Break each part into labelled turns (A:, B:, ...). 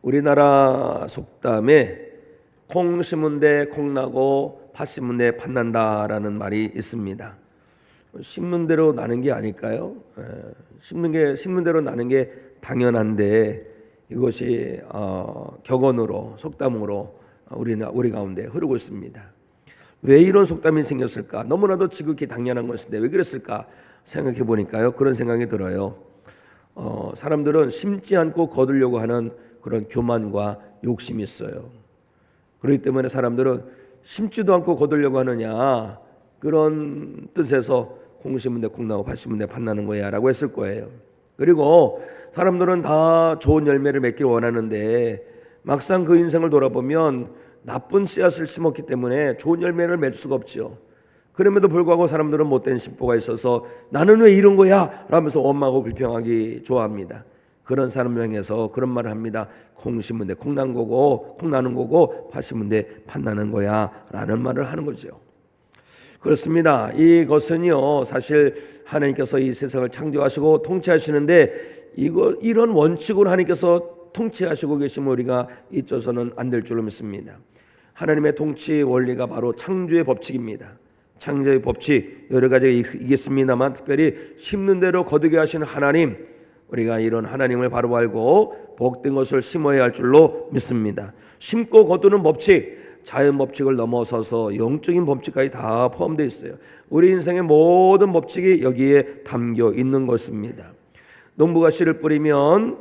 A: 우리나라 속담에 콩 심은 데 콩 나고 팥 심은 데 팥 난다라는 말이 있습니다. 심는 대로 나는 게 아닐까요? 심는 대로 나는 게 당연한데 이것이 격언으로 속담으로 우리 가운데 흐르고 있습니다. 왜 이런 속담이 생겼을까? 너무나도 지극히 당연한 것인데 왜 그랬을까 생각해 보니까요, 그런 생각이 들어요. 사람들은 심지 않고 거두려고 하는 그런 교만과 욕심이 있어요. 그렇기 때문에 사람들은 심지도 않고 거두려고 하느냐, 그런 뜻에서 콩 심은 데 콩 나고 팥 심은 데 팥 나는 거야 라고 했을 거예요. 그리고 사람들은 다 좋은 열매를 맺길 원하는데 막상 그 인생을 돌아보면 나쁜 씨앗을 심었기 때문에 좋은 열매를 맺을 수가 없죠. 그럼에도 불구하고 사람들은 못된 심보가 있어서 나는 왜 이런 거야? 라면서 원망하고 불평하기 좋아합니다. 그런 사람을 향해서 그런 말을 합니다. 콩 심은 데 콩 나는 거고 팥 심은 데 팥 나는 거야 라는 말을 하는 거죠. 그렇습니다. 이것은요, 사실 하나님께서 이 세상을 창조하시고 통치하시는데 이런 원칙으로 하나님께서 통치하시고 계시면 우리가 잊어서는 안 될 줄로 믿습니다. 하나님의 통치 원리가 바로 창조의 법칙입니다. 창조의 법칙 여러 가지가 있겠습니다만 특별히 심는 대로 거두게 하시는 하나님, 우리가 이런 하나님을 바로 알고 복된 것을 심어야 할 줄로 믿습니다. 심고 거두는 법칙, 자연 법칙을 넘어서서 영적인 법칙까지 다 포함되어 있어요. 우리 인생의 모든 법칙이 여기에 담겨 있는 것입니다. 농부가 씨를 뿌리면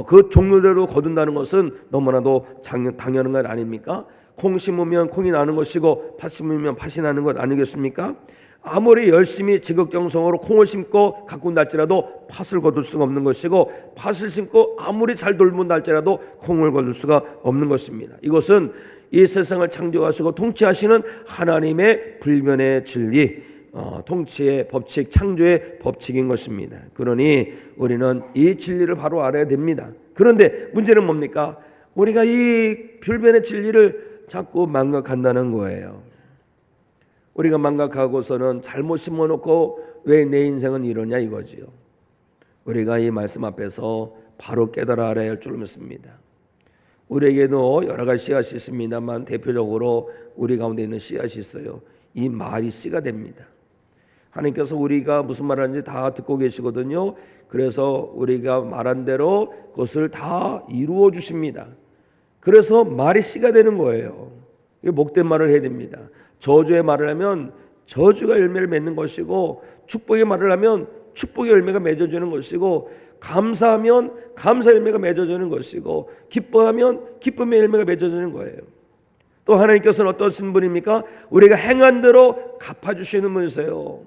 A: 그 종류대로 거둔다는 것은 너무나도 당연한 것 아닙니까? 콩 심으면 콩이 나는 것이고 팥 심으면 팥이 나는 것 아니겠습니까? 아무리 열심히 지극정성으로 콩을 심고 가꾼다 할지라도 팥을 거둘 수가 없는 것이고, 팥을 심고 아무리 잘 돌본다 할지라도 콩을 거둘 수가 없는 것입니다. 이것은 이 세상을 창조하시고 통치하시는 하나님의 불변의 진리, 통치의 법칙, 창조의 법칙인 것입니다. 그러니 우리는 이 진리를 바로 알아야 됩니다. 그런데 문제는 뭡니까? 우리가 이 불변의 진리를 자꾸 망각한다는 거예요. 우리가 망각하고서는 잘못 심어놓고 왜 내 인생은 이러냐 이거지요. 우리가 이 말씀 앞에서 바로 깨달아 알아야 할 줄 믿습니다. 우리에게도 여러 가지 씨앗이 있습니다만 대표적으로 우리 가운데 있는 씨앗이 있어요. 이 말이 씨가 됩니다. 하나님께서 우리가 무슨 말 하는지 다 듣고 계시거든요. 그래서 우리가 말한 대로 그것을 다 이루어 주십니다. 그래서 말이 씨가 되는 거예요. 목된 말을 해야 됩니다. 저주의 말을 하면 저주가 열매를 맺는 것이고, 축복의 말을 하면 축복의 열매가 맺어지는 것이고, 감사하면 감사 열매가 맺어지는 것이고, 기뻐하면 기쁨의 열매가 맺어지는 거예요. 또 하나님께서는 어떠신 분입니까? 우리가 행한 대로 갚아주시는 분이세요.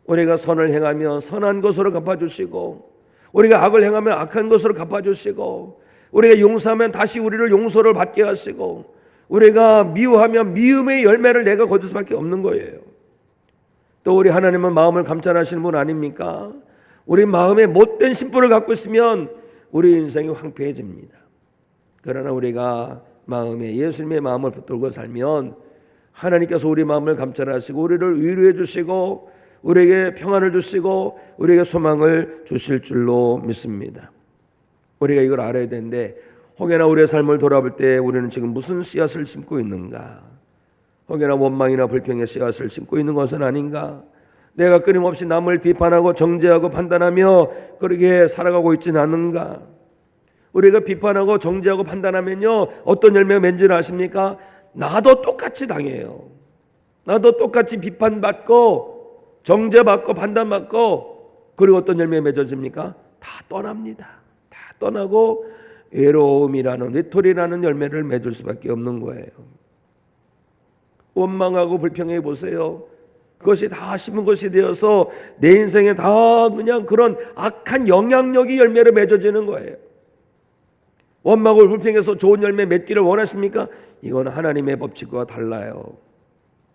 A: 우리가 선을 행하면 선한 것으로 갚아주시고, 우리가 악을 행하면 악한 것으로 갚아주시고, 우리가 용서하면 다시 우리를 용서를 받게 하시고, 우리가 미워하면 미움의 열매를 내가 거둘 수밖에 없는 거예요. 또 우리 하나님은 마음을 감찰하시는 분 아닙니까? 우리 마음에 못된 심보를 갖고 있으면 우리 인생이 황폐해집니다. 그러나 우리가 마음에 예수님의 마음을 붙들고 살면 하나님께서 우리 마음을 감찰하시고 우리를 위로해 주시고 우리에게 평안을 주시고 우리에게 소망을 주실 줄로 믿습니다. 우리가 이걸 알아야 되는데, 혹여나 우리의 삶을 돌아볼 때 우리는 지금 무슨 씨앗을 심고 있는가? 혹여나 원망이나 불평의 씨앗을 심고 있는 것은 아닌가? 내가 끊임없이 남을 비판하고 정죄하고 판단하며 그렇게 살아가고 있지는 않은가? 우리가 비판하고 정죄하고 판단하면요, 어떤 열매가 맺는 줄 아십니까? 나도 똑같이 당해요. 나도 똑같이 비판받고 정죄받고 판단받고, 그리고 어떤 열매가 맺어집니까? 다 떠납니다. 다 떠나고 외로움이라는, 외톨이라는 열매를 맺을 수밖에 없는 거예요. 원망하고 불평해 보세요. 그것이 다 심은 것이 되어서 내 인생에 다 그냥 그런 악한 영향력이 열매로 맺어지는 거예요. 원망을 불평해서 좋은 열매 맺기를 원하십니까? 이건 하나님의 법칙과 달라요.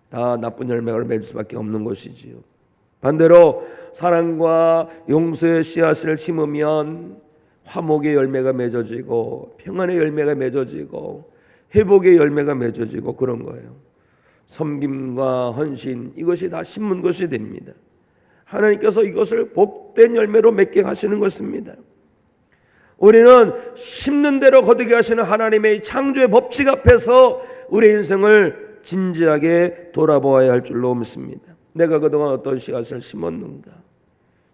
A: 다 나쁜 열매를 맺을 수밖에 없는 것이지요. 반대로 사랑과 용서의 씨앗을 심으면 화목의 열매가 맺어지고 평안의 열매가 맺어지고 회복의 열매가 맺어지고 그런 거예요. 섬김과 헌신, 이것이 다 심은 것이 됩니다. 하나님께서 이것을 복된 열매로 맺게 하시는 것입니다. 우리는 심는 대로 거두게 하시는 하나님의 창조의 법칙 앞에서 우리의 인생을 진지하게 돌아보아야 할 줄로 믿습니다. 내가 그동안 어떤 씨앗을 심었는가?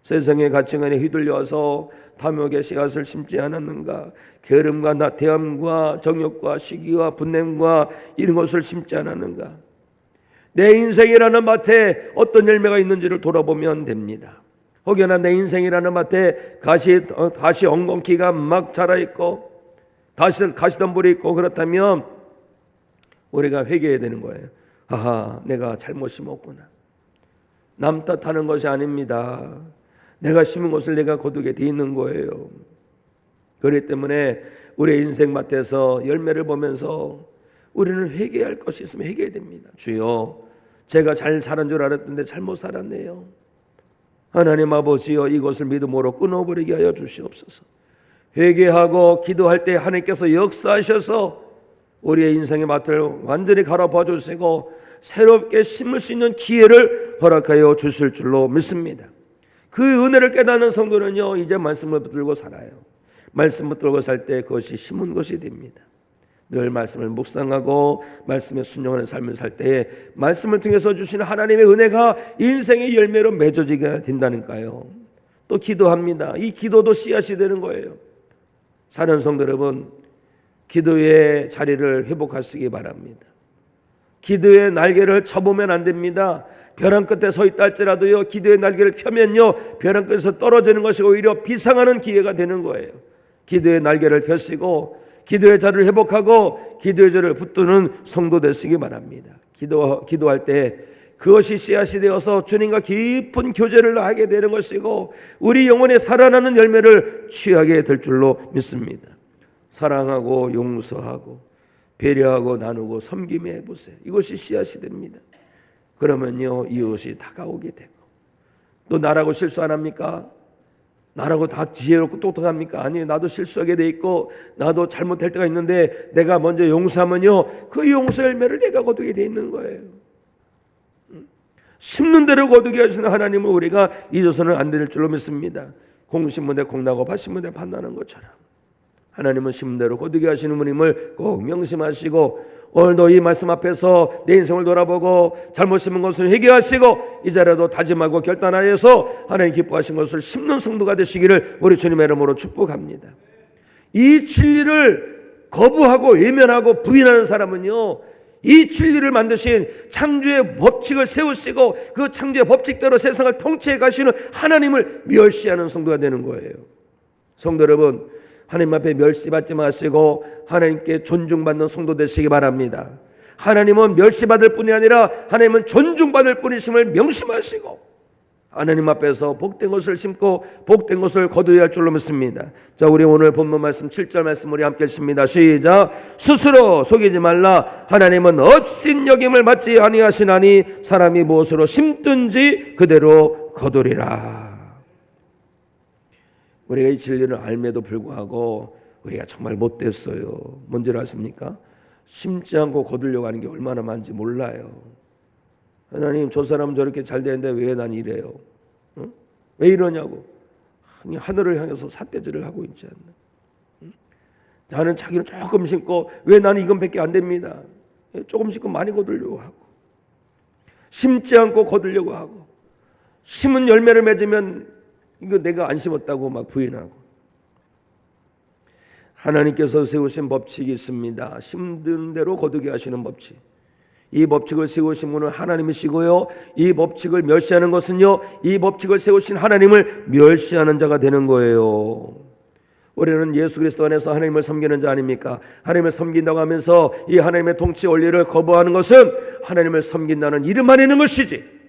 A: 세상의 가치관에 휘둘려서 탐욕의 씨앗을 심지 않았는가? 게으름과 나태함과 정욕과 시기와 분냄과 이런 것을 심지 않았는가? 내 인생이라는 밭에 어떤 열매가 있는지를 돌아보면 됩니다. 혹여나 내 인생이라는 밭에 가시 엉겅퀴가 막 자라있고 가시덤불이 있고 그렇다면 우리가 회개해야 되는 거예요. 아하, 내가 잘못 심었구나. 남 탓하는 것이 아닙니다. 내가 심은 것을 내가 거두게 돼 있는 거예요. 그렇기 때문에 우리의 인생 밭에서 열매를 보면서 우리는 회개할 것이 있으면 회개해야 됩니다. 주여, 제가 잘 살은 줄 알았는데 잘못 살았네요. 하나님 아버지여, 이것을 믿음으로 끊어버리게 하여 주시옵소서. 회개하고 기도할 때 하나님께서 역사하셔서 우리의 인생의 밭을 완전히 갈아봐 주시고 새롭게 심을 수 있는 기회를 허락하여 주실 줄로 믿습니다. 그 은혜를 깨닫는 성도는요, 이제 말씀을 붙들고 살아요. 말씀을 붙들고 살 때 그것이 심은 것이 됩니다. 늘 말씀을 묵상하고 말씀에 순종하는 삶을 살 때에 말씀을 통해서 주시는 하나님의 은혜가 인생의 열매로 맺어지게 된다니까요. 또 기도합니다. 이 기도도 씨앗이 되는 거예요. 사는 성도 여러분, 기도의 자리를 회복하시기 바랍니다. 기도의 날개를 쳐보면 안 됩니다. 벼랑 끝에 서 있다 할지라도요, 기도의 날개를 펴면요, 벼랑 끝에서 떨어지는 것이 오히려 비상하는 기회가 되는 거예요. 기도의 날개를 펴시고 기도의 자리를 회복하고 기도의 자리를 붙드는 성도 되시기 바랍니다. 기도할 때 그것이 씨앗이 되어서 주님과 깊은 교제를 하게 되는 것이고 우리 영혼에 살아나는 열매를 취하게 될 줄로 믿습니다. 사랑하고 용서하고 배려하고 나누고 섬김에 해보세요. 이것이 씨앗이 됩니다. 그러면요, 이것이 다가오게 되고. 또 나라고 실수 안 합니까? 나라고 다 지혜롭고 똑똑합니까? 아니에요. 나도 실수하게 돼 있고 나도 잘못할 때가 있는데 내가 먼저 용서하면요, 그 용서 열매를 내가 거두게 돼 있는 거예요. 심는 대로 거두게 하시는 하나님을 우리가 잊어서는 안 될 줄로 믿습니다. 공 심은 데 공 나고 밭 심은 데 밭 나는 것처럼 하나님은 심은 대로 거두게 하시는 분임을 꼭 명심하시고, 오늘도 이 말씀 앞에서 내 인생을 돌아보고 잘못 심은 것을 회개하시고 이 자리에도 다짐하고 결단하여서 하나님 기뻐하신 것을 심는 성도가 되시기를 우리 주님의 이름으로 축복합니다. 이 진리를 거부하고 외면하고 부인하는 사람은요, 이 진리를 만드신 창조의 법칙을 세우시고 그 창조의 법칙대로 세상을 통치해 가시는 하나님을 멸시하는 성도가 되는 거예요. 성도 여러분, 하나님 앞에 멸시받지 마시고 하나님께 존중받는 성도 되시기 바랍니다. 하나님은 멸시받을 뿐이 아니라 하나님은 존중받을 뿐이심을 명심하시고 하나님 앞에서 복된 것을 심고 복된 것을 거두어야 할 줄로 믿습니다. 자, 우리 오늘 본문 말씀 7절 말씀 우리 함께 읽습니다. 시작. 스스로 속이지 말라. 하나님은 업신여김을 받지 아니하시나니 사람이 무엇으로 심든지 그대로 거두리라. 우리가 이 진리를 알매도 불구하고 우리가 정말 못됐어요. 뭔지 아십니까? 심지 않고 거두려고 하는 게 얼마나 많은지 몰라요. 하나님, 저 사람은 저렇게 잘 되는데 왜 난 이래요? 왜 이러냐고. 하늘을 향해서 삿대질을 하고 있지 않나. 나는 자기는 조금 심고 왜 나는 이건밖에 안 됩니다. 조금 심고 많이 거두려고 하고, 심지 않고 거두려고 하고, 심은 열매를 맺으면 이거 내가 안 심었다고 막 부인하고. 하나님께서 세우신 법칙이 있습니다. 심는 대로 거두게 하시는 법칙. 이 법칙을 세우신 분은 하나님이시고요, 이 법칙을 멸시하는 것은요, 이 법칙을 세우신 하나님을 멸시하는 자가 되는 거예요. 우리는 예수 그리스도 안에서 하나님을 섬기는 자 아닙니까? 하나님을 섬긴다고 하면서 이 하나님의 통치 원리를 거부하는 것은 하나님을 섬긴다는 이름만 있는 것이지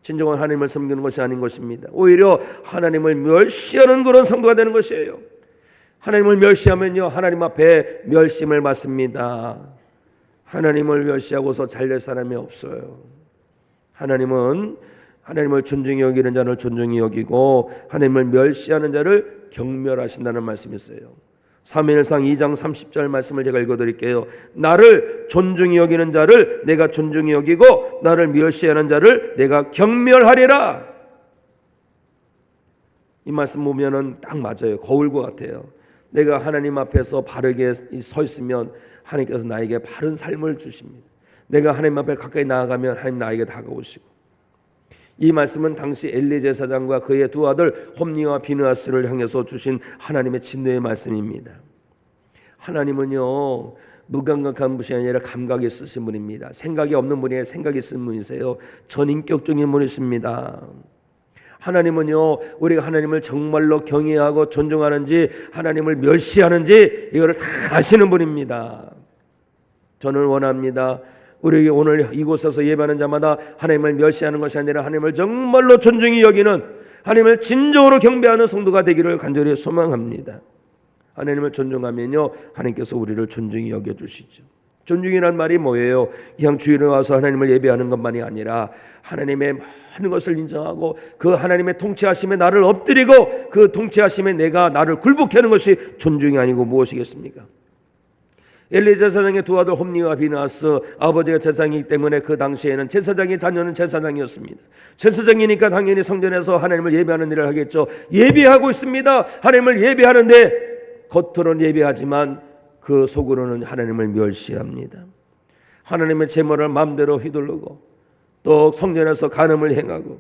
A: 진정한 하나님을 섬기는 것이 아닌 것입니다. 오히려 하나님을 멸시하는 그런 성도가 되는 것이에요. 하나님을 멸시하면요, 하나님 앞에 멸심을 받습니다. 하나님을 멸시하고서 잘될 사람이 없어요. 하나님은 하나님을 존중히 여기는 자를 존중히 여기고 하나님을 멸시하는 자를 경멸하신다는 말씀이 있어요. 사무엘상 2장 30절 말씀을 제가 읽어드릴게요. 나를 존중히 여기는 자를 내가 존중히 여기고 나를 멸시하는 자를 내가 경멸하리라. 이 말씀 보면은 딱 맞아요. 거울과 같아요. 내가 하나님 앞에서 바르게 서 있으면 하나님께서 나에게 바른 삶을 주십니다. 내가 하나님 앞에 가까이 나아가면 하나님 나에게 다가오시고. 이 말씀은 당시 엘리 제사장과 그의 두 아들 홈니와 비느하스를 향해서 주신 하나님의 진노의 말씀입니다. 하나님은요, 무감각한 분이 아니라 감각이 있으신 분입니다. 생각이 없는 분이 아니라 생각이 있으신 분이세요. 전인격적인 분이십니다. 하나님은요, 우리가 하나님을 정말로 경외하고 존중하는지 하나님을 멸시하는지 이거를 다 아시는 분입니다. 저는 원합니다. 우리 오늘 이곳에서 예배하는 자마다 하나님을 멸시하는 것이 아니라 하나님을 정말로 존중히 여기는, 하나님을 진정으로 경배하는 성도가 되기를 간절히 소망합니다. 하나님을 존중하면요, 하나님께서 우리를 존중히 여겨주시죠. 존중이란 말이 뭐예요? 그냥 주일에 와서 하나님을 예배하는 것만이 아니라 하나님의 많은 것을 인정하고 그 하나님의 통치하심에 나를 엎드리고 그 통치하심에 내가 나를 굴복케 하는 것이 존중이 아니고 무엇이겠습니까? 엘리 제사장의 두 아들 홈니와 비느하스, 아버지가 제사장이기 때문에 그 당시에는 제사장의 자녀는 제사장이었습니다. 제사장이니까 당연히 성전에서 하나님을 예배하는 일을 하겠죠. 예배하고 있습니다. 하나님을 예배하는데 겉으로는 예배하지만 그 속으로는 하나님을 멸시합니다. 하나님의 제물을 마음대로 휘두르고 또 성전에서 간음을 행하고,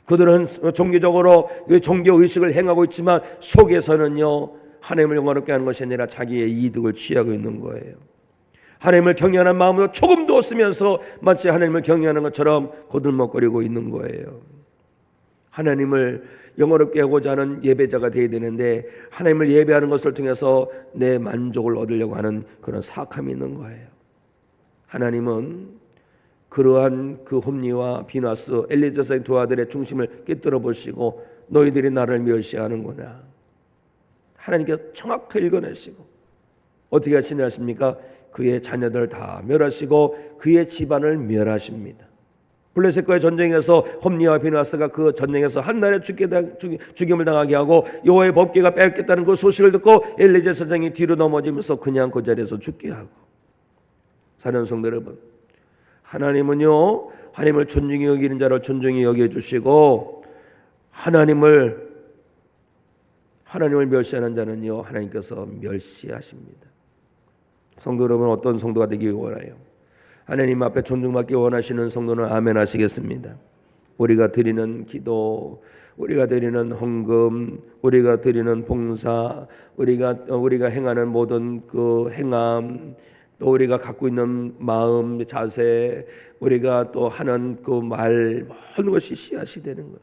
A: 그들은 종교적으로 종교의식을 행하고 있지만 속에서는요, 하나님을 영광롭게 하는 것이 아니라 자기의 이득을 취하고 있는 거예요. 하나님을 경외하는 마음으로 조금도 없으면서 마치 하나님을 경외하는 것처럼 거들먹거리고 있는 거예요. 하나님을 영화롭게 하고자 하는 예배자가 되어야 되는데 하나님을 예배하는 것을 통해서 내 만족을 얻으려고 하는 그런 사악함이 있는 거예요. 하나님은 그러한 그 홈니와 비느하스, 엘리 제사장의 두 아들의 중심을 꿰뚫어 보시고 너희들이 나를 멸시하는구나. 하나님께서 정확하게 읽어내시고 어떻게 하시냐십니까? 그의 자녀들 다 멸하시고 그의 집안을 멸하십니다. 블레셋과의 전쟁에서 홈니와 비느하스가 그 전쟁에서 한 날에 죽임을 당하게 하고 여호와의 법궤가 뺏겼다는 그 소식을 듣고 엘리 제사장이 뒤로 넘어지면서 그냥 그 자리에서 죽게 하고. 사랑하는 성도 여러분, 하나님은요, 하나님을 존중히 여기는 자를 존중히 여겨주시고 하나님을 멸시하는 자는요, 하나님께서 멸시하십니다. 성도 여러분, 어떤 성도가 되기를 원해요? 하나님 앞에 존중받기 원하시는 성도는 아멘 하시겠습니다. 우리가 드리는 기도, 우리가 드리는 헌금, 우리가 드리는 봉사, 우리가 행하는 모든 그 행함, 또 우리가 갖고 있는 마음, 자세, 우리가 또 하는 그 말, 모든 것이 씨앗이 되는 거예요.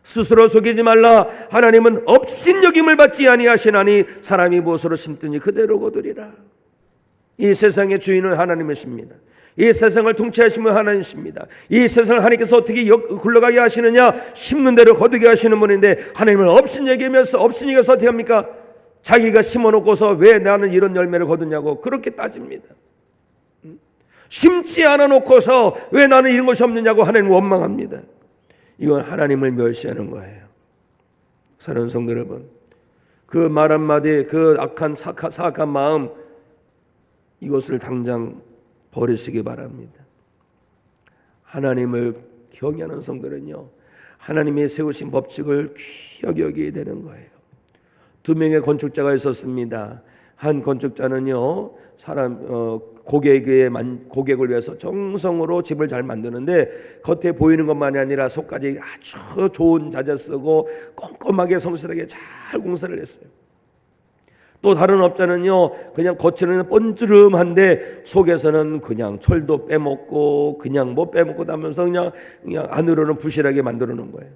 A: 스스로 속이지 말라. 하나님은 업신여김을 받지 아니하시나니 사람이 무엇으로 심든지 그대로 거두리라. 이 세상의 주인은 하나님이십니다. 이 세상을 통치하시는 하나님이십니다. 이 세상을 하나님께서 어떻게 굴러가게 하시느냐? 심는 대로 거두게 하시는 분인데 하나님을 업신여기면서 어떻게 합니까? 자기가 심어놓고서 왜 나는 이런 열매를 거두냐고 그렇게 따집니다. 심지 않아놓고서 왜 나는 이런 것이 없느냐고 하나님 원망합니다. 이건 하나님을 멸시하는 거예요. 사랑하는 성도 여러분, 그 말 한마디, 그 악한 사악한 마음, 이것을 당장 버리시기 바랍니다. 하나님을 경외하는 성도는요, 하나님이 세우신 법칙을 귀하게 여기게 되는 거예요. 두 명의 건축자가 있었습니다. 한 건축자는요, 고객을 위해서 정성으로 집을 잘 만드는데 겉에 보이는 것만이 아니라 속까지 아주 좋은 자재 쓰고 꼼꼼하게 성실하게 잘 공사를 했어요. 또 다른 업자는요, 그냥 겉으로는 번지름한데 속에서는 그냥 철도 빼먹고 그냥 뭐 빼먹고 하면서 그냥 안으로는 부실하게 만들어 놓은 거예요.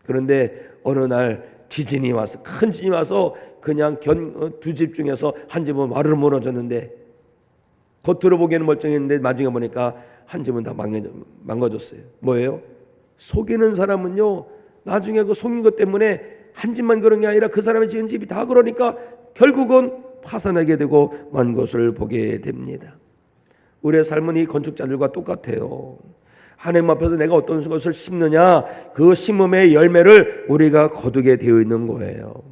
A: 그런데 어느 날 지진이 와서, 큰 지진이 와서 그냥 두 집 중에서 한 집은 와르르 무너졌는데 겉으로 보기에는 멀쩡했는데 나중에 보니까 한 집은 다 망가졌어요. 뭐예요? 속이는 사람은요, 나중에 그 속인 것 때문에 한 집만 그런 게 아니라 그 사람이 지은 집이 다 그러니까 결국은 파산하게 되고 만 것을 보게 됩니다. 우리의 삶은 이 건축자들과 똑같아요. 하나님 앞에서 내가 어떤 것을 심느냐, 그 심음의 열매를 우리가 거두게 되어 있는 거예요.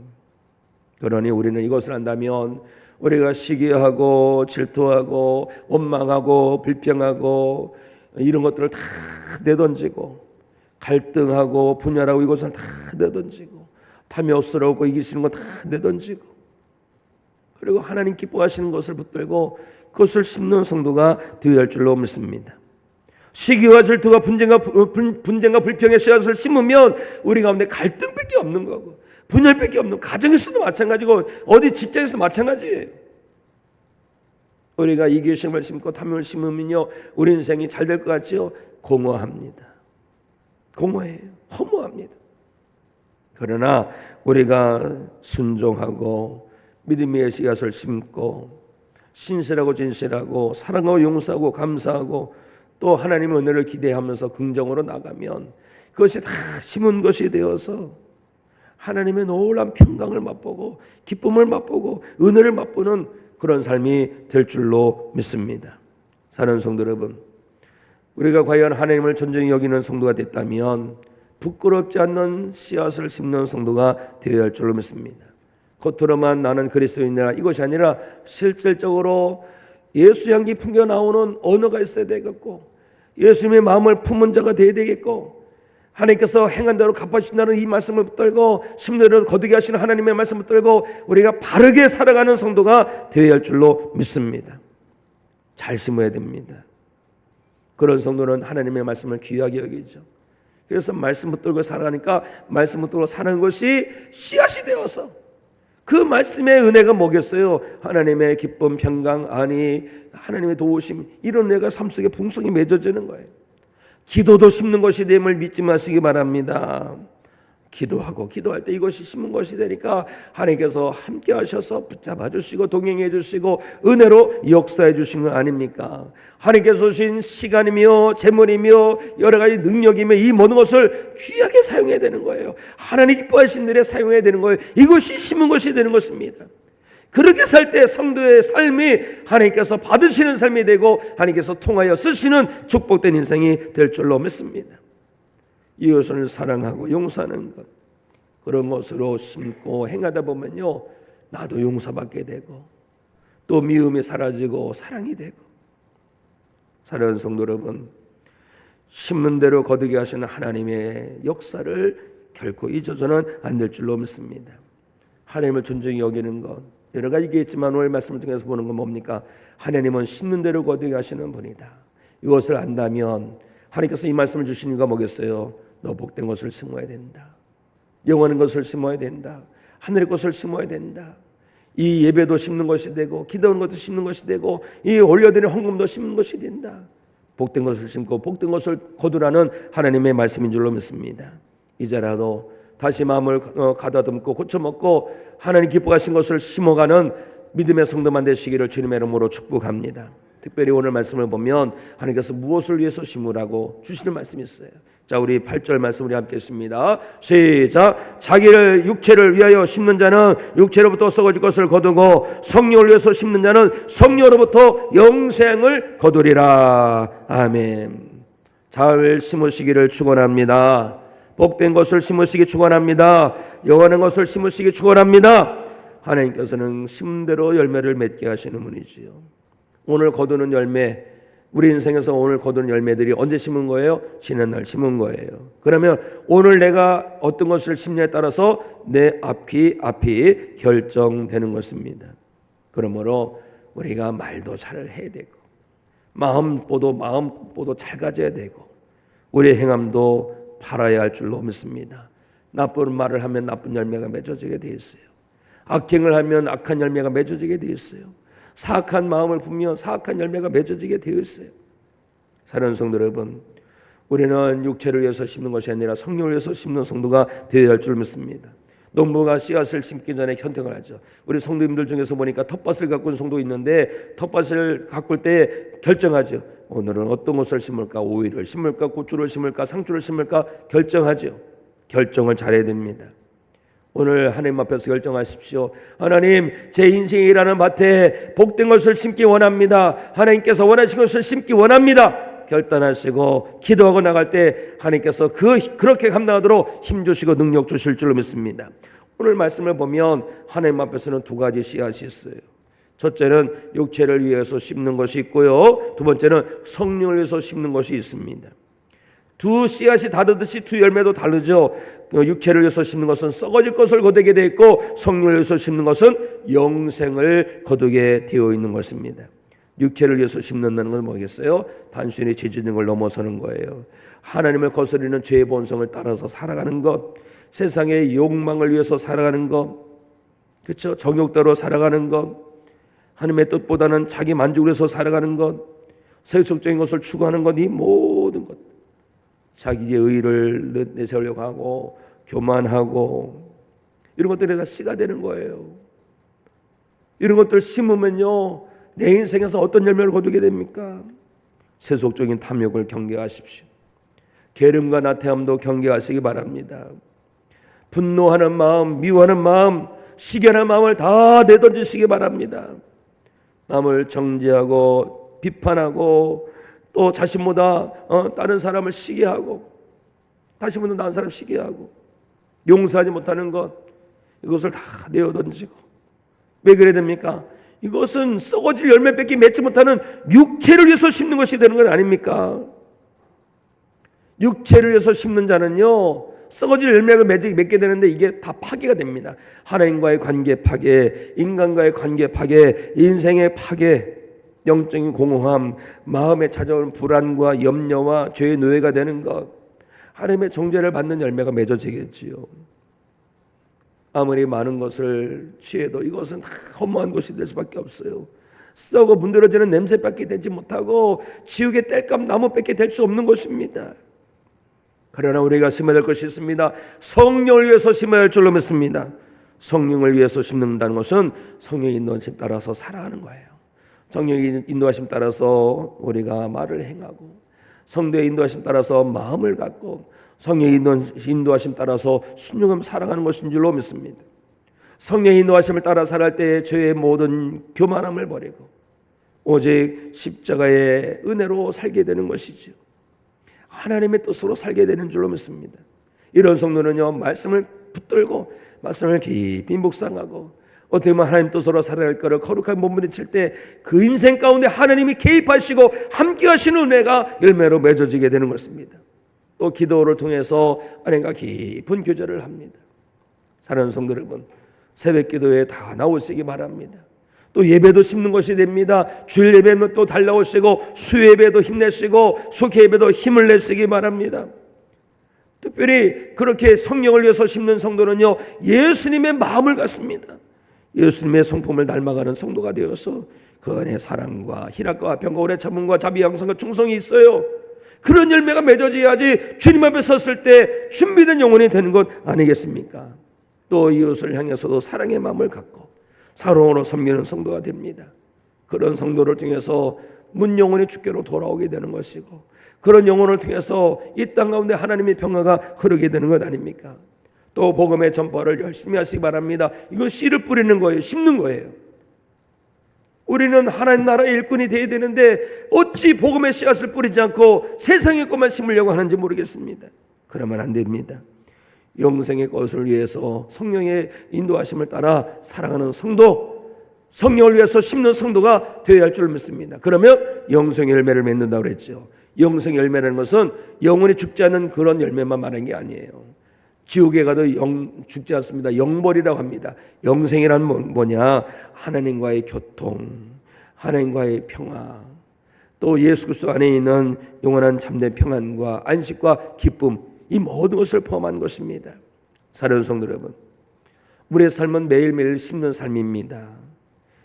A: 그러니 우리는 이것을 안다면 우리가 시기하고 질투하고 원망하고 불평하고 이런 것들을 다 내던지고 갈등하고 분열하고 이것을 다 내던지고 탐욕스럽고 이기시는 거 다 내던지고, 그리고 하나님 기뻐하시는 것을 붙들고 그것을 심는 성도가 되어야 할 줄로 믿습니다. 시기와 질투가 분쟁과 불평의 씨앗을 심으면 우리 가운데 갈등밖에 없는 거고, 분열밖에 없는, 가정에서도 마찬가지고 어디 직장에서도 마찬가지예요. 우리가 이기심을 심고 탐욕을 심으면요, 우리 인생이 잘 될 것 같지요? 공허합니다. 공허해요. 허무합니다. 그러나 우리가 순종하고 믿음의 씨앗을 심고 신실하고 진실하고 사랑하고 용서하고 감사하고 또 하나님의 은혜를 기대하면서 긍정으로 나가면 그것이 다 심은 것이 되어서 하나님의 놀라운 평강을 맛보고 기쁨을 맛보고 은혜를 맛보는 그런 삶이 될 줄로 믿습니다. 사랑하는 성도 여러분, 우리가 과연 하나님을 존중히 여기는 성도가 됐다면 부끄럽지 않는 씨앗을 심는 성도가 되어야 할 줄로 믿습니다. 겉으로만 나는 그리스도인이라 이것이 아니라 실질적으로 예수 향기 풍겨 나오는 언어가 있어야 되겠고, 예수님의 마음을 품은 자가 되어야 되겠고, 하나님께서 행한 대로 갚아주신다는 이 말씀을 붙들고 심는 거두게 하시는 하나님의 말씀을 붙들고 우리가 바르게 살아가는 성도가 되어야 할 줄로 믿습니다. 잘 심어야 됩니다. 그런 성도는 하나님의 말씀을 귀하게 여기죠. 그래서 말씀 붙들고 살아가니까 말씀 붙들고 사는 것이 씨앗이 되어서 그 말씀의 은혜가 뭐겠어요? 하나님의 기쁨, 평강, 안위, 하나님의 도우심, 이런 은혜가 삶 속에 풍성히 맺어지는 거예요. 기도도 심는 것이 됨을 믿지 마시기 바랍니다. 기도하고 기도할 때 이것이 심은 것이 되니까 하나님께서 함께 하셔서 붙잡아 주시고 동행해 주시고 은혜로 역사해 주신 거 아닙니까? 하나님께서 주신 시간이며 재물이며 여러 가지 능력이며 이 모든 것을 귀하게 사용해야 되는 거예요. 하나님 기뻐하신 일에 사용해야 되는 거예요. 이것이 심은 것이 되는 것입니다. 그렇게 살 때 성도의 삶이 하나님께서 받으시는 삶이 되고 하나님께서 통하여 쓰시는 축복된 인생이 될 줄로 믿습니다. 이웃을 사랑하고 용서하는 것, 그런 것으로 심고 행하다 보면요, 나도 용서받게 되고 또 미움이 사라지고 사랑이 되고. 사랑하는 성도 여러분, 심는 대로 거두게 하시는 하나님의 역사를 결코 잊어서는 안 될 줄로 믿습니다. 하나님을 존중히 여기는 것, 여러 가지 얘기했지만 오늘 말씀을 통해서 보는 건 뭡니까? 하나님은 심는 대로 거두게 하시는 분이다. 이것을 안다면 하나님께서 이 말씀을 주신 이유가 뭐겠어요? 너 복된 것을 심어야 된다. 영원한 것을 심어야 된다. 하늘의 것을 심어야 된다. 이 예배도 심는 것이 되고 기도하는 것도 심는 것이 되고 이 올려드리는 헌금도 심는 것이 된다. 복된 것을 심고 복된 것을 거두라는 하나님의 말씀인 줄로 믿습니다. 이제라도 다시 마음을 가다듬고 고쳐먹고 하나님 기뻐하신 것을 심어가는 믿음의 성도만 되시기를 주님의 이름으로 축복합니다. 특별히 오늘 말씀을 보면 하나님께서 무엇을 위해서 심으라고 주시는 말씀이 있어요. 자, 우리 8절 말씀 우리 함께 읽습니다. 시작. 자기를 육체를 위하여 심는 자는 육체로부터 썩어질 것을 거두고 성령을 위해서 심는 자는 성령으로부터 영생을 거두리라. 아멘. 잘 심으시기를 축원합니다. 복된 것을 심으시기 축원합니다. 영원한 것을 심으시기 축원합니다. 하나님께서는 심대로 열매를 맺게 하시는 분이지요. 오늘 거두는 열매, 우리 인생에서 오늘 거두는 열매들이 언제 심은 거예요? 지난 날 심은 거예요. 그러면 오늘 내가 어떤 것을 심냐에 따라서 내 앞이 결정되는 것입니다. 그러므로 우리가 말도 잘 해야 되고 마음보도 잘 가져야 되고 우리의 행함도 바라야 할 줄로 믿습니다. 나쁜 말을 하면 나쁜 열매가 맺어지게 되어 있어요. 악행을 하면 악한 열매가 맺어지게 되어 있어요. 사악한 마음을 품으면 사악한 열매가 맺어지게 되어 있어요. 사랑하는 성도 여러분, 우리는 육체를 위해서 심는 것이 아니라 성령을 위해서 심는 성도가 되어야 할 줄 믿습니다. 농부가 씨앗을 심기 전에 선택을 하죠. 우리 성도님들 중에서 보니까 텃밭을 가꾼 성도 있는데 텃밭을 가꿀 때 결정하죠. 오늘은 어떤 것을 심을까? 오이를 심을까? 고추를 심을까? 상추를 심을까? 결정하죠. 결정을 잘해야 됩니다. 오늘 하나님 앞에서 결정하십시오. 하나님, 제 인생이라는 밭에 복된 것을 심기 원합니다. 하나님께서 원하신 것을 심기 원합니다. 결단하시고 기도하고 나갈 때 하나님께서 그렇게 감당하도록 힘주시고 능력 주실 줄로 믿습니다. 오늘 말씀을 보면 하나님 앞에서는 두 가지 씨앗이 있어요. 첫째는 육체를 위해서 심는 것이 있고요, 두 번째는 성령을 위해서 심는 것이 있습니다. 두 씨앗이 다르듯이 두 열매도 다르죠. 육체를 위해서 심는 것은 썩어질 것을 거두게 되어 있고, 성령을 위해서 심는 것은 영생을 거두게 되어 있는 것입니다. 육체를 위해서 심는다는 건 뭐겠어요? 단순히 죄짓는 걸 넘어서는 거예요. 하나님을 거스르는 죄의 본성을 따라서 살아가는 것, 세상의 욕망을 위해서 살아가는 것, 그렇죠? 정욕대로 살아가는 것, 하나님의 뜻보다는 자기 만족을 위해서 살아가는 것, 세속적인 것을 추구하는 것, 이 모든 것, 자기의 의를 내세우려고 하고 교만하고 이런 것들이 다 씨가 되는 거예요. 이런 것들 심으면요, 내 인생에서 어떤 열매를 거두게 됩니까? 세속적인 탐욕을 경계하십시오. 게으름과 나태함도 경계하시기 바랍니다. 분노하는 마음, 미워하는 마음, 시기하는 마음을 다 내던지시기 바랍니다. 남을 정죄하고 비판하고 또 자신보다 다른 사람을 시기하고 자신보다 나은 사람 시기하고 용서하지 못하는 것, 이것을 다 내어던지고. 왜 그래야 됩니까? 이것은 썩어질 열매밖에 맺지 못하는 육체를 위해서 심는 것이 되는 건 아닙니까? 육체를 위해서 심는 자는요, 썩어질 열매를 맺게 되는데 이게 다 파괴가 됩니다. 하나님과의 관계 파괴, 인간과의 관계 파괴, 인생의 파괴, 영적인 공허함, 마음에 찾아오는 불안과 염려와 죄의 노예가 되는 것, 하나님의 정죄를 받는 열매가 맺어지겠지요. 아무리 많은 것을 취해도 이것은 다 허무한 것이 될 수밖에 없어요. 썩어 문드러지는 냄새밖에 되지 못하고 지옥의 땔감 나무밖에 될 수 없는 것입니다. 그러나 우리가 심어야 될 것이 있습니다. 성령을 위해서 심어야 할 줄로 믿습니다. 성령을 위해서 심는다는 것은 성령의 인도하심 따라서 살아가는 거예요. 성령의 인도하심 따라서 우리가 말을 행하고, 성도의 인도하심 따라서 마음을 갖고, 성령의 인도하심 따라서 순종하며 살아가는 것인 줄로 믿습니다. 성령의 인도하심을 따라 살아갈 때 죄의 모든 교만함을 버리고 오직 십자가의 은혜로 살게 되는 것이죠. 하나님의 뜻으로 살게 되는 줄로 믿습니다. 이런 성도는요, 말씀을 붙들고 말씀을 깊이 묵상하고 어떻게 보면 하나님 뜻으로 살아갈 것을 거룩하게 몸부림칠 때 그 인생 가운데 하나님이 개입하시고 함께 하시는 은혜가 열매로 맺어지게 되는 것입니다. 또 기도를 통해서 하나님과 깊은 교제를 합니다. 사랑하는 성도 여러분, 새벽 기도에 다 나오시기 바랍니다. 또 예배도 심는 것이 됩니다. 주일 예배는 또 달라오시고 수요 예배도 힘내시고 속회 예배도 힘을 내시기 바랍니다. 특별히 그렇게 성령을 위해서 심는 성도는요, 예수님의 마음을 갖습니다. 예수님의 성품을 닮아가는 성도가 되어서 그 안에 사랑과 희락과 화평과 오래 참음과 자비 양성과 충성이 있어요. 그런 열매가 맺어져야지 주님 앞에 섰을 때 준비된 영혼이 되는 것 아니겠습니까? 또 이웃을 향해서도 사랑의 마음을 갖고 사랑으로 섬기는 성도가 됩니다. 그런 성도를 통해서 문 영혼이 주께로 돌아오게 되는 것이고, 그런 영혼을 통해서 이 땅 가운데 하나님의 평화가 흐르게 되는 것 아닙니까? 또 복음의 전파를 열심히 하시기 바랍니다. 이거 씨를 뿌리는 거예요. 심는 거예요. 우리는 하나님 나라의 일꾼이 되어야 되는데 어찌 복음의 씨앗을 뿌리지 않고 세상의 것만 심으려고 하는지 모르겠습니다. 그러면 안 됩니다. 영생의 것을 위해서 성령의 인도하심을 따라 살아가는 성도, 성령을 위해서 심는 성도가 되어야 할 줄 믿습니다. 그러면 영생의 열매를 맺는다고 그랬죠. 영생의 열매라는 것은 영원히 죽지 않는 그런 열매만 말하는 게 아니에요. 지옥에 가도 죽지 않습니다. 영벌이라고 합니다. 영생이란 뭐냐? 하나님과의 교통, 하나님과의 평화, 또 예수 그리스도 안에 있는 영원한 참된 평안과 안식과 기쁨, 이 모든 것을 포함한 것입니다. 사랑하는 성도 여러분, 우리의 삶은 매일매일 심는 삶입니다.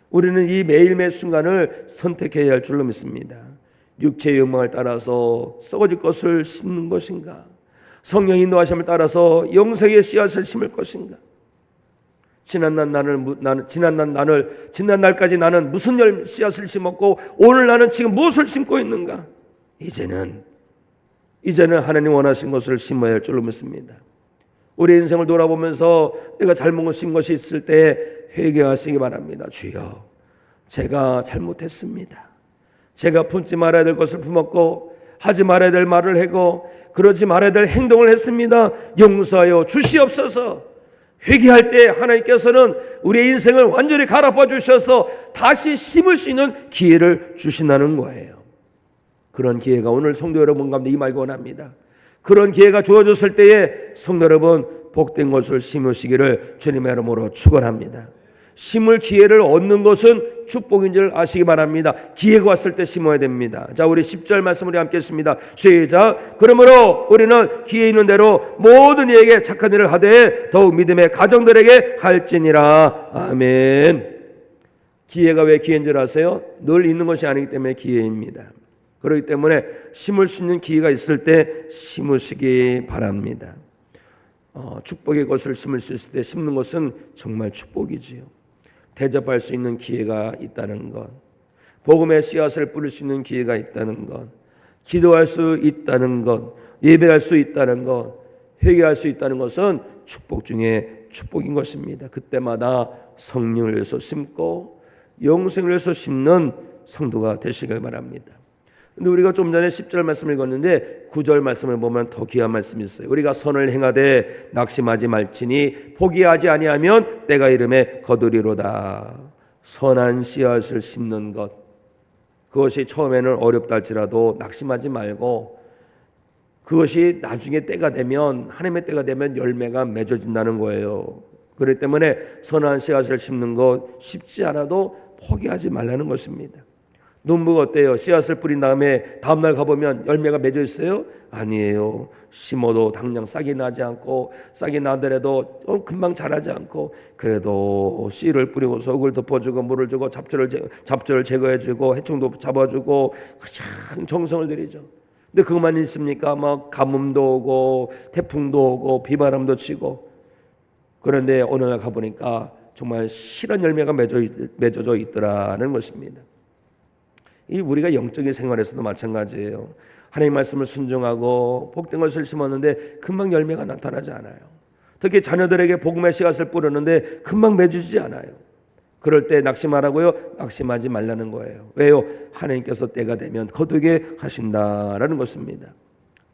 A: 우리는 이 매일매일 순간을 선택해야 할 줄로 믿습니다. 육체의 욕망을 따라서 썩어질 것을 심는 것인가? 성령의 인도하심을 따라서 영생의 씨앗을 심을 것인가? 지난 날까지 나는 무슨 씨앗을 심었고 오늘 나는 지금 무엇을 심고 있는가? 이제는 하나님 원하신 것을 심어야 할 줄로 믿습니다. 우리 인생을 돌아보면서 내가 잘못 심은 것이 있을 때 회개하시기 바랍니다. 주여, 제가 잘못했습니다. 제가 품지 말아야 될 것을 품었고 하지 말아야 될 말을 하고 그러지 말아야 될 행동을 했습니다. 용서하여 주시옵소서. 회개할 때 하나님께서는 우리의 인생을 완전히 갈아엎어 주셔서 다시 심을 수 있는 기회를 주신다는 거예요. 그런 기회가 오늘 성도 여러분 가운데 임하기 원합니다. 그런 기회가 주어졌을 때에 성도 여러분 복된 것을 심으시기를 주님의 이름으로 축원합니다. 심을 기회를 얻는 것은 축복인 줄 아시기 바랍니다. 기회가 왔을 때 심어야 됩니다. 자, 우리 10절 말씀 우리 함께 했습니다. 시작. 그러므로 우리는 기회 있는 대로 모든 이에게 착한 일을 하되 더욱 믿음의 가정들에게 할지니라. 아멘. 기회가 왜 기회인 줄 아세요? 늘 있는 것이 아니기 때문에 기회입니다. 그렇기 때문에 심을 수 있는 기회가 있을 때 심으시기 바랍니다. 축복의 것을 심을 수 있을 때 심는 것은 정말 축복이지요. 대접할 수 있는 기회가 있다는 것, 복음의 씨앗을 뿌릴 수 있는 기회가 있다는 것, 기도할 수 있다는 것, 예배할 수 있다는 것, 회개할 수 있다는 것은 축복 중에 축복인 것입니다. 그때마다 성령을 위해서 심고 영생을 위해서 심는 성도가 되시길 바랍니다. 근데 우리가 좀 전에 10절 말씀을 읽었는데 9절 말씀을 보면 더 귀한 말씀이 있어요. 우리가 선을 행하되 낙심하지 말지니 포기하지 아니하면 때가 이름에 거두리로다. 선한 씨앗을 심는 것, 그것이 처음에는 어렵다 할지라도 낙심하지 말고 그것이 나중에 때가 되면, 하나님의 때가 되면 열매가 맺어진다는 거예요. 그렇기 때문에 선한 씨앗을 심는 것 쉽지 않아도 포기하지 말라는 것입니다. 농부가 어때요? 씨앗을 뿌린 다음에 다음날 가보면 열매가 맺어 있어요? 아니에요. 심어도 당장 싹이 나지 않고, 싹이 나더라도 금방 자라지 않고, 그래도 씨를 뿌리고 속을 덮어주고 물을 주고 잡초를 제거해주고 해충도 잡아주고 가장 정성을 들이죠. 근데 그것만 있습니까? 막 가뭄도 오고 태풍도 오고 비바람도 치고. 그런데 어느 날 가보니까 정말 실한 열매가 맺어져 있더라는 것입니다. 이 우리가 영적인 생활에서도 마찬가지예요. 하나님 말씀을 순종하고 복된 것을 심었는데 금방 열매가 나타나지 않아요. 특히 자녀들에게 복음의 씨앗을 뿌렸는데 금방 맺어지지 않아요. 그럴 때 낙심하라고요? 낙심하지 말라는 거예요. 왜요? 하나님께서 때가 되면 거두게 하신다라는 것입니다.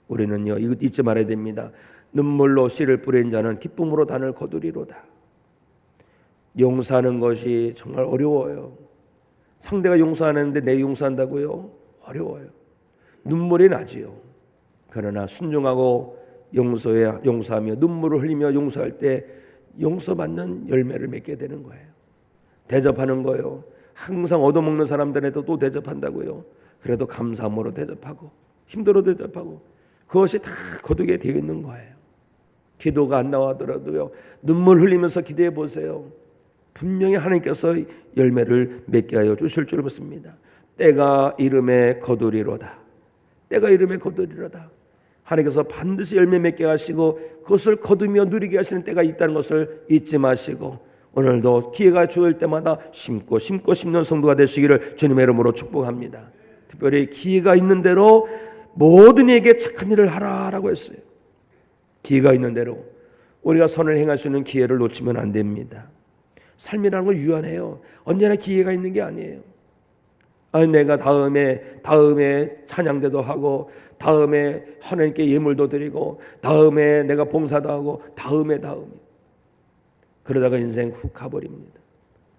A: 우리는요, 이거 잊지 말아야 됩니다. 눈물로 씨를 뿌린 자는 기쁨으로 단을 거두리로다. 용서하는 것이 정말 어려워요. 상대가 용서하는데 내 용서한다고요? 어려워요. 눈물이 나지요. 그러나 순종하고 용서하며 눈물을 흘리며 용서할 때 용서받는 열매를 맺게 되는 거예요. 대접하는 거예요. 항상 얻어먹는 사람들한테도 또 대접한다고요. 그래도 감사함으로 대접하고 힘들어 대접하고 그것이 다 거두게 되어 있는 거예요. 기도가 안 나와더라도요, 눈물 흘리면서 기도해 보세요. 분명히 하나님께서 열매를 맺게 하여 주실 줄 믿습니다. 때가 이름에 거두리로다. 때가 이름에 거두리로다. 하나님께서 반드시 열매 맺게 하시고 그것을 거두며 누리게 하시는 때가 있다는 것을 잊지 마시고 오늘도 기회가 주어질 때마다 심고 심는 성도가 되시기를 주님의 이름으로 축복합니다. 특별히 기회가 있는 대로 모든 이에게 착한 일을 하라라고 했어요. 기회가 있는 대로 우리가 선을 행할 수 있는 기회를 놓치면 안 됩니다. 삶이라는 건 유한해요. 언제나 기회가 있는 게 아니에요. 내가 다음에 찬양대도 하고 다음에 하나님께 예물도 드리고 다음에 내가 봉사도 하고 다음에 그러다가 인생 훅 가버립니다.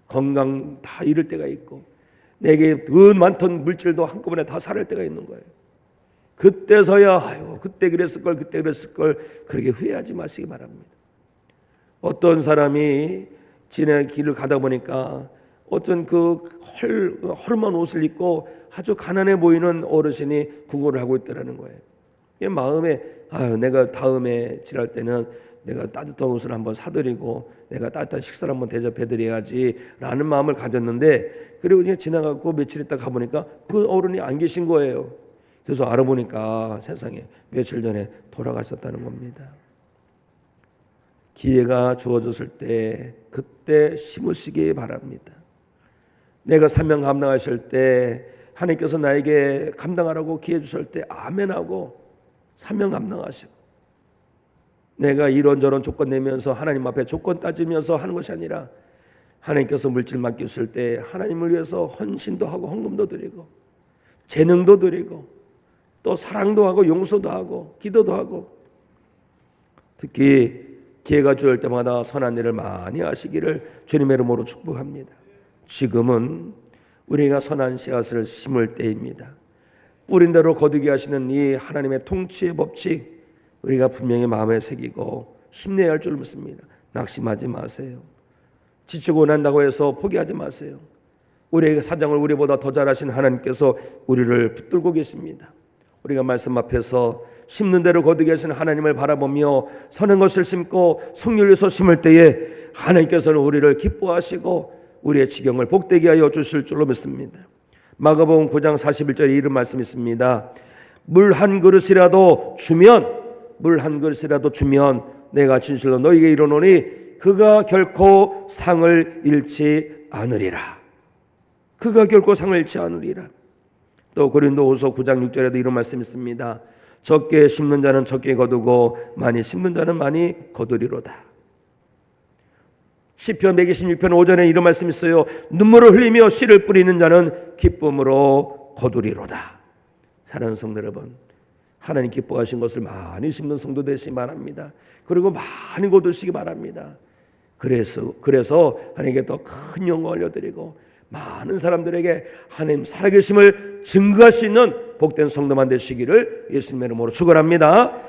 A: 건강 다 잃을 때가 있고 내게 더 많던 물질도 한꺼번에 다 사를 때가 있는 거예요. 그때서야 그때 그랬을 걸 그렇게 후회하지 마시기 바랍니다. 어떤 사람이 지내 길을 가다 보니까 어떤 그 허름한 옷을 입고 아주 가난해 보이는 어르신이 구걸을 하고 있더라는 거예요. 마음에 내가 다음에 지날 때는 내가 따뜻한 옷을 한번 사드리고 내가 따뜻한 식사를 한번 대접해드려야지 라는 마음을 가졌는데, 그리고 그냥 지나가고 며칠 있다 가보니까 그 어른이 안 계신 거예요. 그래서 알아보니까 세상에 며칠 전에 돌아가셨다는 겁니다. 기회가 주어졌을 때 그때 심으시기 바랍니다. 내가 사명 감당하실 때 하나님께서 나에게 감당하라고 기회 주실 때 아멘하고 사명 감당하시고, 내가 이런저런 조건 내면서 하나님 앞에 조건 따지면서 하는 것이 아니라 하나님께서 물질 맡기실 때 하나님을 위해서 헌신도 하고 헌금도 드리고 재능도 드리고 또 사랑도 하고 용서도 하고 기도도 하고, 특히 기회가 주어질 때마다 선한 일을 많이 하시기를 주님의 이름으로 축복합니다. 지금은 우리가 선한 씨앗을 심을 때입니다. 뿌린 대로 거두게 하시는 이 하나님의 통치의 법칙, 우리가 분명히 마음에 새기고 힘내야 할 줄 믿습니다. 낙심하지 마세요. 지치고 난다고 해서 포기하지 마세요. 우리의 사정을 우리보다 더 잘하신 하나님께서 우리를 붙들고 계십니다. 우리가 말씀 앞에서 심는 대로 거두게 하신 하나님을 바라보며 선한 것을 심고 성령에서 심을 때에 하나님께서는 우리를 기뻐하시고 우리의 지경을 복되게 하여 주실 줄로 믿습니다. 마가복음 9장 41절에 이런 말씀이 있습니다. 물 한 그릇이라도 주면 내가 진실로 너희에게 이르노니 그가 결코 상을 잃지 않으리라. 그가 결코 상을 잃지 않으리라. 또 고린도후서 9장 6절에도 이런 말씀이 있습니다. 적게 심는 자는 적게 거두고 많이 심는 자는 많이 거두리로다. 시편 126편 5절에 이런 말씀이 있어요. 눈물을 흘리며 씨를 뿌리는 자는 기쁨으로 거두리로다. 사랑하는 성도 여러분, 하나님 기뻐하신 것을 많이 심는 성도 되시기 바랍니다. 그리고 많이 거두시기 바랍니다. 그래서 하나님께 더 큰 영광을 올려드리고 많은 사람들에게 하나님 살아계심을 증거할 수 있는 복된 성도만 되시기를 예수님의 이름으로 축원합니다.